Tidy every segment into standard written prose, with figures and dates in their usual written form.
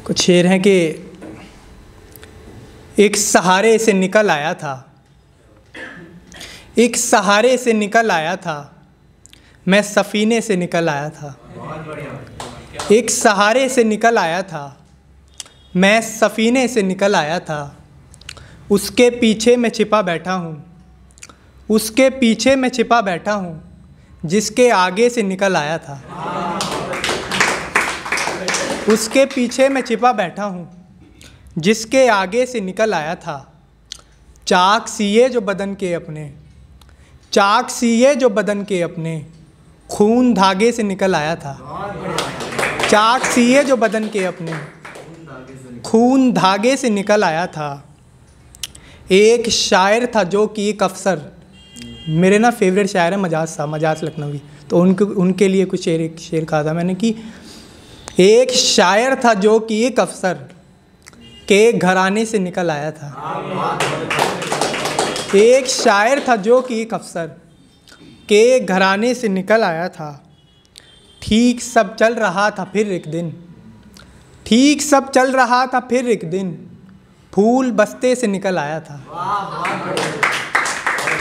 कुछ शेर हैं कि एक सहारे से निकल आया था, एक सहारे से निकल आया था, मैं सफ़ीने से निकल आया था। एक सहारे से निकल आया था, मैं सफ़ीने से निकल आया था। उसके पीछे मैं छिपा बैठा हूँ, उसके पीछे मैं छिपा बैठा हूँ, जिसके आगे से निकल आया था। उसके पीछे मैं छिपा बैठा हूँ, जिसके आगे से निकल आया था। चाक सिए जो बदन के अपने, चाक सिए जो बदन के अपने, खून धागे से निकल आया था। चाक सिए जो बदन के अपने, खून धागे से निकल आया था। एक शायर था जो कि एक अफसर, मेरे ना फेवरेट शायर है मजाज लखनवी, तो उनके लिए कुछ शेर कहा था मैंने कि एक शायर था जो कि एक अफसर के घराने से निकल आया था। एक शायर था जो कि एक अफसर के घराने से निकल आया था। ठीक सब चल रहा था फिर एक दिन, ठीक सब चल रहा था फिर एक दिन, फूल बस्ते से निकल आया था।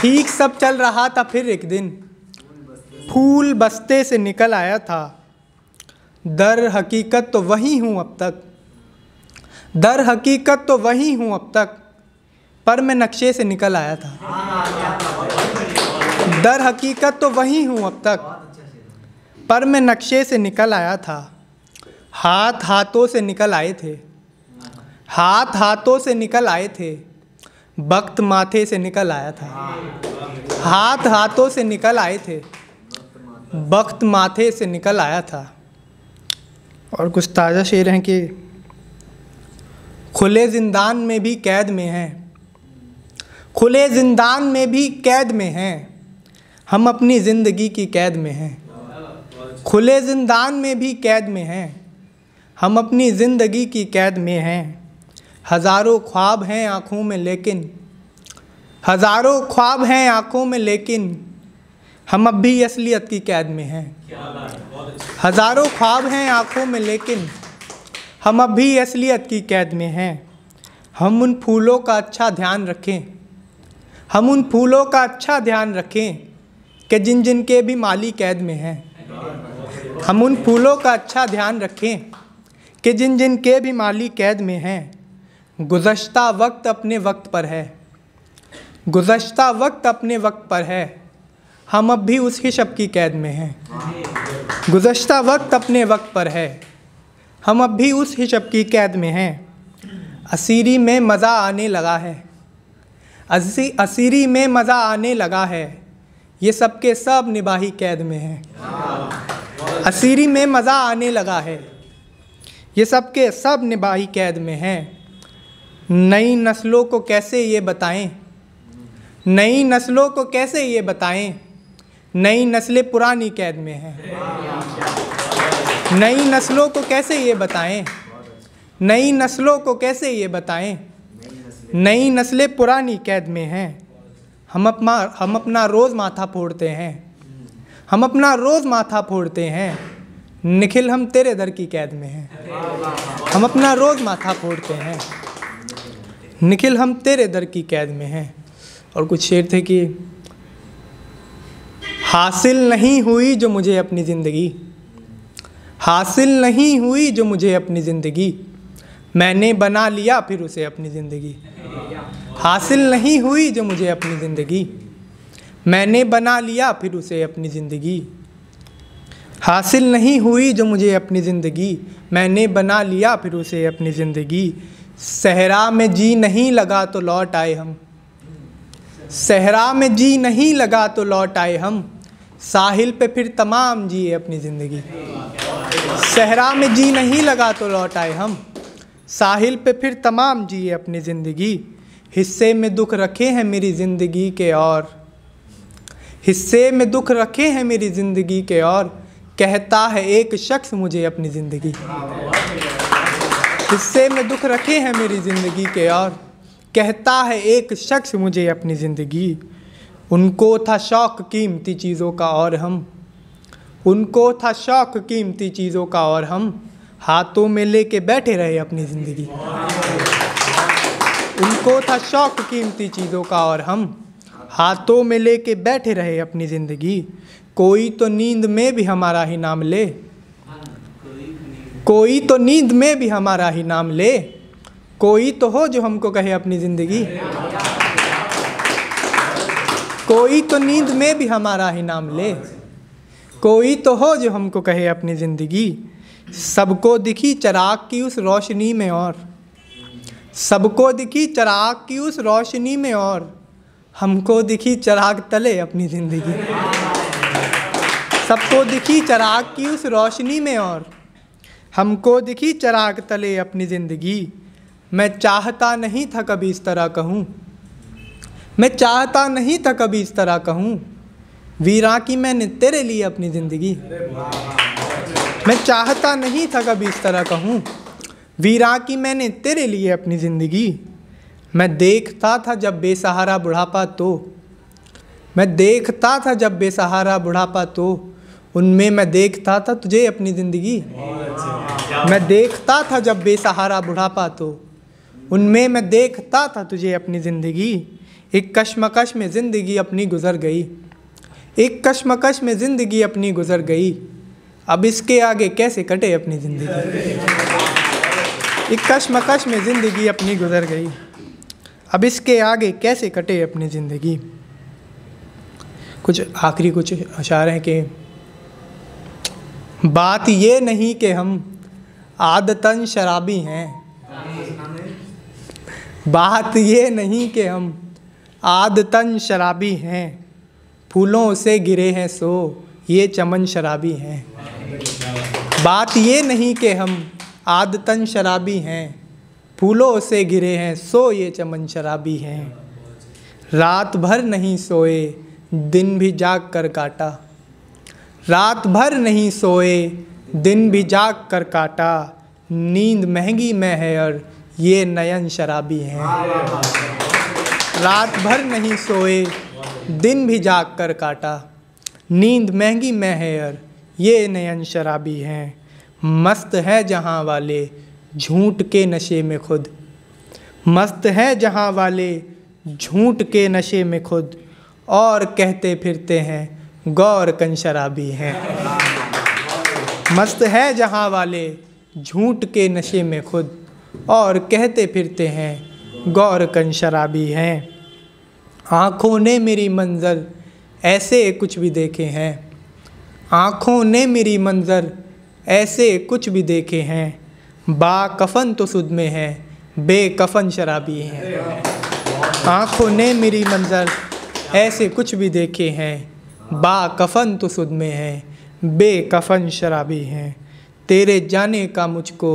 ठीक सब चल रहा था फिर एक दिन, फूल बस्ते से निकल आया था। दर हकीकत तो वही हूँ अब तक, दर हकीकत तो वही हूँ अब तक, पर मैं नक्शे से निकल आया था। दर हकीकत तो वही हूँ अब तक, पर मैं नक्शे से निकल आया था। हाथ हाथों से निकल आए थे, हाथ हाथों से निकल आए थे, वक्त माथे से निकल आया था। हाथ हाथों से निकल आए थे, वक्त माथे से निकल आया था। और कुछ ताज़ा शेर हैं कि खुले ज़िंदान में भी कैद में हैं, खुले ज़िंदान में भी कैद में हैं, हम अपनी ज़िंदगी की कैद में हैं। खुले ज़िंदान में भी कैद में हैं, हम अपनी ज़िंदगी की कैद में हैं। हज़ारों ख्वाब हैं आँखों में लेकिन, हज़ारों ख्वाब हैं आँखों में लेकिन, हम अब भी असलियत की कैद में हैं। हज़ारों ख्वाब हैं आँखों में लेकिन, हम अब भी असलियत की कैद में हैं। हम उन फूलों का अच्छा ध्यान रखें, हम उन फूलों का अच्छा ध्यान रखें कि जिन जिन के भी माली कैद में हैं। हम उन फूलों का अच्छा ध्यान रखें कि जिन जिन के भी माली कैद में हैं। गुज़श्ता वक्त अपने वक्त पर है, गुज़श्ता वक्त अपने वक्त पर है, हम अब भी उस हिशब की कैद में हैं। गुज़श्ता वक्त अपने वक्त पर है, हम अब भी उस हिशब की कैद में हैं। असीरी में मज़ा आने लगा है, असीरी में मज़ा आने लगा है, ये सब के सब निबाही कैद में हैं। असीरी में मज़ा आने लगा है, ये सब के सब निबाही कैद में हैं। नई नस्लों को कैसे ये बताएं, नई नस्लों को कैसे ये बताएं, नई नस्लें पुरानी कैद में हैं। नई नस्लों को कैसे ये बताएं, नई नस्लों को कैसे ये बताएं, नई नस्लें पुरानी कैद में हैं। हम अपना रोज़ माथा फोड़ते हैं, हम अपना रोज़ माथा फोड़ते हैं, निखिल हम तेरे दर की कैद में हैं। हम अपना रोज़ माथा फोड़ते हैं, निखिल हम तेरे दर की कैद में हैं। और कुछ शेर थे कि हासिल नहीं हुई जो मुझे अपनी ज़िंदगी, हासिल नहीं हुई जो मुझे अपनी ज़िंदगी, मैंने बना लिया फिर उसे अपनी ज़िंदगी। हासिल नहीं हुई जो मुझे अपनी ज़िंदगी, मैंने बना लिया फिर उसे अपनी ज़िंदगी। हासिल नहीं हुई जो मुझे अपनी ज़िंदगी, मैंने बना लिया फिर उसे अपनी ज़िंदगी। सहरा में जी नहीं लगा तो लौट आए हम, सहरा में जी नहीं लगा तो लौट आए हम, साहिल पे फिर तमाम जिए अपनी ज़िंदगी। सहरा में जी नहीं लगा तो लौट आए हम, साहिल पे फिर तमाम जिए अपनी ज़िंदगी। हिस्से में दुख रखे हैं मेरी ज़िंदगी के और, हिस्से में दुख रखे हैं मेरी ज़िंदगी के और, कहता है एक शख्स मुझे अपनी ज़िंदगी। हिस्से में दुख रखे हैं मेरी ज़िंदगी के और, कहता है एक शख्स मुझे अपनी ज़िंदगी। उनको था शौक़ कीमती चीज़ों का और हम, उनको था शौक़ कीमती चीज़ों का और हम, हाथों में लेके बैठे रहे अपनी ज़िंदगी। उनको था शौक कीमती चीज़ों का और हम हाथों में लेके बैठे रहे अपनी ज़िंदगी। कोई तो नींद में भी हमारा ही नाम ले, कोई तो नींद में भी हमारा ही नाम ले, कोई तो हो जो हमको कहे अपनी ज़िंदगी। कोई तो नींद में भी हमारा ही नाम ले, कोई तो हो जो हमको कहे अपनी ज़िंदगी। सबको दिखी चिराग की उस रोशनी में और सबको दिखी चिराग की उस रोशनी में और हमको दिखी चिराग तले अपनी ज़िंदगी। सबको दिखी चिराग की उस रोशनी में और हमको दिखी चिराग तले अपनी ज़िंदगी। मैं चाहता नहीं था कभी इस तरह कहूँ, मैं चाहता नहीं था कभी इस तरह कहूँ, वीरा की मैंने तेरे लिए अपनी ज़िंदगी। मैं चाहता नहीं था कभी इस तरह कहूँ, वीरा की मैंने तेरे लिए अपनी ज़िंदगी। मैं देखता था जब बेसहारा बुढ़ापा तो, मैं देखता था जब बेसहारा बुढ़ापा तो, उनमें मैं देखता था तुझे अपनी ज़िंदगी। मैं देखता था जब बेसहारा बुढ़ापा तो, उनमें मैं देखता था तुझे अपनी ज़िंदगी। एक कश्मकश में ज़िंदगी अपनी गुज़र गई, एक कश्मकश में ज़िंदगी अपनी गुज़र गई। अब इसके आगे कैसे कटे अपनी ज़िंदगी। एक कश्मकश में ज़िंदगी अपनी गुज़र गई, अब इसके आगे कैसे कटे अपनी ज़िंदगी। कुछ आखिरी कुछ अशार हैं कि बात ये नहीं कि हम आदतन शराबी हैं, बात ये नहीं कि हम आदतन शराबी हैं, फूलों से गिरे हैं सो ये चमन शराबी हैं। बात ये नहीं कि हम आदतन शराबी हैं, फूलों से गिरे हैं सो ये चमन शराबी हैं। रात भर नहीं सोए दिन भी जाग कर काटा, रात भर नहीं सोए दिन भी जाग कर काटा, नींद महंगी में है और ये नयन शराबी हैं। रात भर नहीं सोए दिन भी जाग कर काटा, नींद महंगी में है और ये नयन शराबी हैं। मस्त है जहाँ वाले झूठ के नशे में खुद, मस्त है जहाँ वाले झूठ के नशे में खुद, और कहते फिरते हैं गौर कन शराबी हैं। मस्त है जहाँ वाले झूठ के नशे में खुद, और कहते फिरते हैं गौर कन शराबी हैं। आँखों ने मेरी मंज़र ऐसे कुछ भी देखे हैं, आँखों ने मेरी मंज़र ऐसे कुछ भी देखे हैं, बाकफन तो सुध में है बेकफन शराबी हैं। आँखों ने मेरी मंज़र ऐसे कुछ भी देखे हैं, बाकफन तो सुध में है बेकफन शराबी हैं। तेरे जाने का मुझको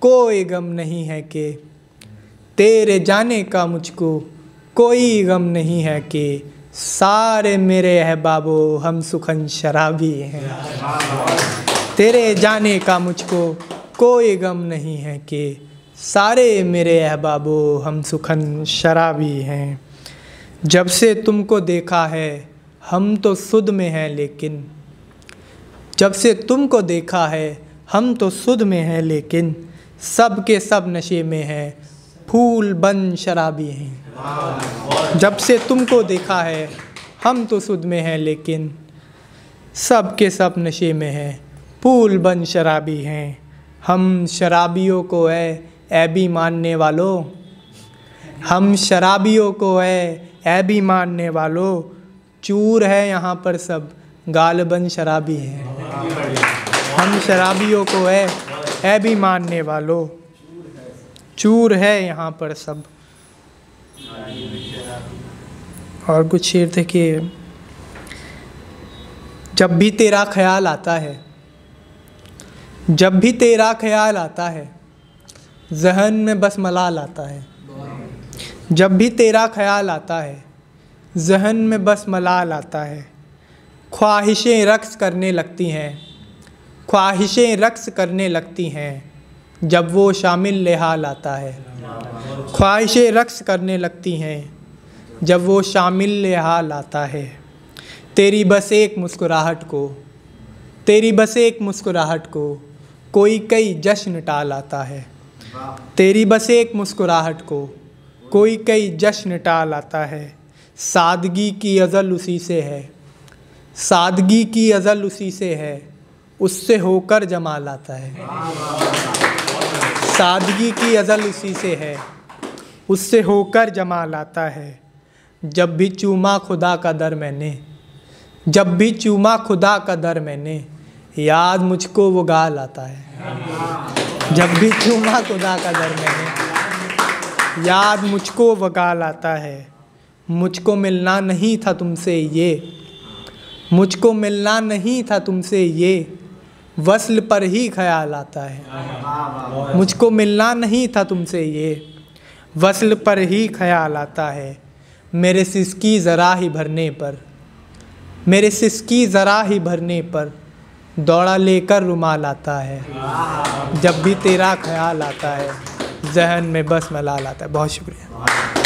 कोई गम नहीं है कि, तेरे जाने का मुझको कोई गम नहीं है कि, सारे मेरे अहबाबो हम सुखन शराबी हैं। तेरे जाने का मुझको कोई गम नहीं है कि, सारे मेरे अहबाबो हम सुखन शराबी हैं। जब से तुमको देखा है हम तो सुध में हैं लेकिन, जब से तुमको देखा है हम तो सुध में हैं लेकिन, सब के सब नशे में हैं फूल बन शराबी हैं। जब से तुमको देखा है हम तो सुध में हैं लेकिन, सब के सब नशे में हैं फूल बन शराबी हैं। हम शराबियों को ऐबी मानने वालों, हम शराबियों को ऐबी मानने वालों, चूर है यहाँ पर सब गालबन शराबी हैं। हम शराबियों को ऐबी मानने वालों, चूर है यहाँ पर सब। और कुछ शेर थे कि जब भी तेरा ख्याल आता है, जब भी तेरा ख्याल आता है, ज़हन में बस मलाल आता है। जब भी तेरा ख्याल आता है, ज़हन में बस मलाल आता है। ख्वाहिशें रक़्स करने लगती हैं, ख्वाहिशें रक़्स करने लगती हैं, जब वो शामिल लेहाल आता है। ख्वाहिशें रक़्स करने लगती हैं, जब वो शामिल लेहाल आता है। तेरी बस एक मुस्कुराहट को, तेरी बस एक मुस्कुराहट को कोई कई जश्न टाल आता है। तेरी बस एक मुस्कुराहट को कोई कई जश्न टाल आता है। सादगी की अज़ल उसी से है, सादगी की अज़ल उसी से है, उससे होकर जमाल आता है। सादगी की अज़ल उसी से है, उससे होकर जमाल आता है। जब भी चूमा खुदा का दर मैंने, जब भी चूमा खुदा का दर मैंने, याद मुझको वो गाल आता है। जब भी चूमा खुदा का दर मैंने, याद मुझको वो गाल आता है। मुझको मिलना नहीं था तुमसे ये, मुझको मिलना नहीं था तुमसे ये, वस्ल पर ही ख्याल आता है। मुझको मिलना नहीं था तुमसे ये, वस्ल पर ही ख्याल आता है। मेरे सिसकी ज़रा ही भरने पर, मेरे सिसकी ज़रा ही भरने पर, दौड़ा लेकर रुमाल आता है। जब भी तेरा ख्याल आता है, जहन में बस मलाल आता है। बहुत शुक्रिया।